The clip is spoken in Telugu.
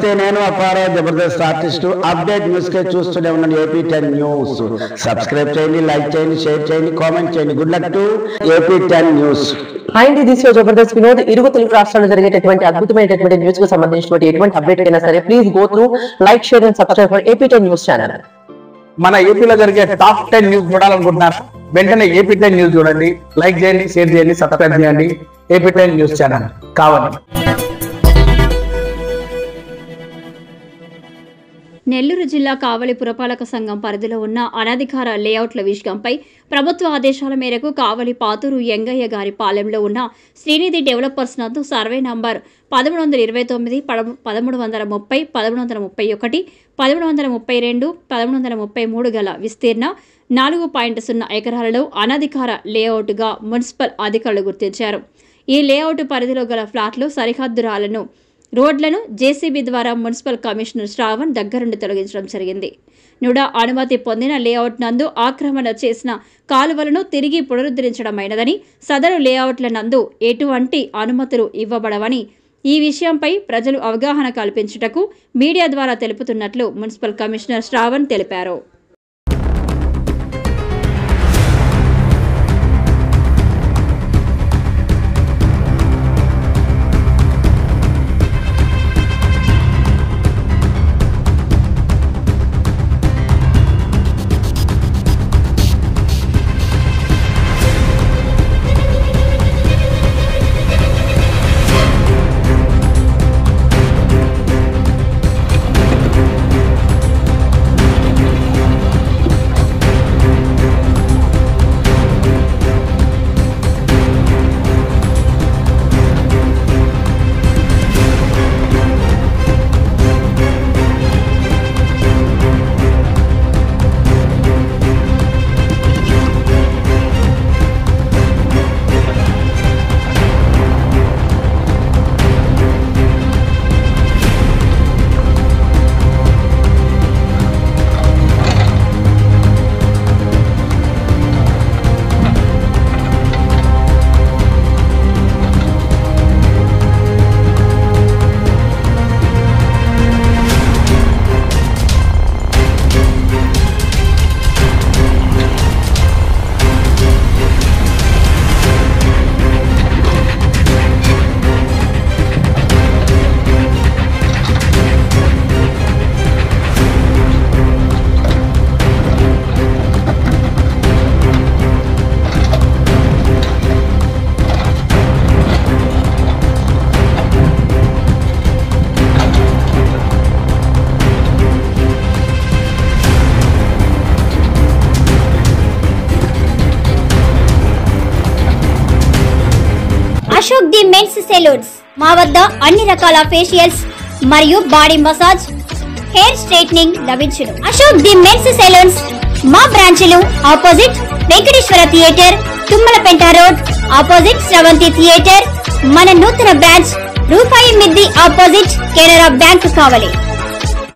నమస్తే, నేను Apparao Jabardasth artist. Update news కే చూస్తూనే ఉన్నాను AP10 న్యూస్. సబ్స్క్రైబ్ చేయండి, లైక్ చేయండి, షేర్ చేయండి, కామెంట్ చేయండి. Good luck to AP10 news. And this yo Jabardasth Vinod. ఇరుగు తెలుగు రాష్ట్రాల్లో జరిగేటటువంటి అద్భుతమైనటువంటి న్యూస్ కు సంబంధించినటువంటి ఎటువంటి అప్డేట్ అయినా సరే please go through, like, share and subscribe for AP10 news channel. మన ఏపీలో జరిగే టాప్ 10 న్యూస్ చూడాలనుకుంటున్నారా? వెంటనే AP10 న్యూస్ చూడండి, లైక్ చేయండి, షేర్ చేయండి, సబ్స్క్రైబ్ చేయండి. AP10 న్యూస్ ఛానల్ కావాలి. నెల్లూరు జిల్లా కావలి పురపాలక సంఘం పరిధిలో ఉన్న అనధికార లేఅవుట్ల విషయంపై ప్రభుత్వ ఆదేశాల మేరకు కావలి పాతూరు ఎంగయ్య గారి పాలెంలో ఉన్న శ్రీనిధి డెవలపర్స్ నందు సర్వే నంబర్ 1329, 1330, 1331, 1332, 1333 గల విస్తీర్ణ 4.0 ఎకరాలలో అనధికార లేఅవుట్గా మున్సిపల్ అధికారులు గుర్తించారు. ఈ లేఅవుట్ పరిధిలో గల ఫ్లాట్లు సరిహద్దురాలను రోడ్లను JCB ద్వారా మున్సిపల్ కమిషనర్ శ్రావణ్ దగ్గరుండి తొలగించడం జరిగింది. నుడా అనుమతి పొందిన లేఅవుట్ నందు ఆక్రమణ చేసిన కాలువలను తిరిగి పునరుద్ధరించడమైనదని, సదరు లేఅవుట్ల నందు ఎటువంటి అనుమతులు ఇవ్వబడవని, ఈ విషయంపై ప్రజలు అవగాహన కల్పించుటకు మీడియా ద్వారా తెలుపుతున్నట్లు మున్సిపల్ కమిషనర్ శ్రావణ్ తెలిపారు. అశోక్ ది మెన్స్ సెలూన్స్ మా వద్ద అన్ని రకాల ఫేషియల్స్ మరియు బాడీ మసాజ్, హెయిర్ స్ట్రైట్నింగ్ లభించును. అశోక్ ది మెన్స్ సెలూన్స్ మా బ్రాంచ్లు opposite Venkateshwara theatre, Tummalapenta road, opposite Sravanthi theatre. మన నూతన బ్రాంచ్ రూపాయి మిద్ది ఆపోజిట్ కెనరా బ్యాంక్ కావలి.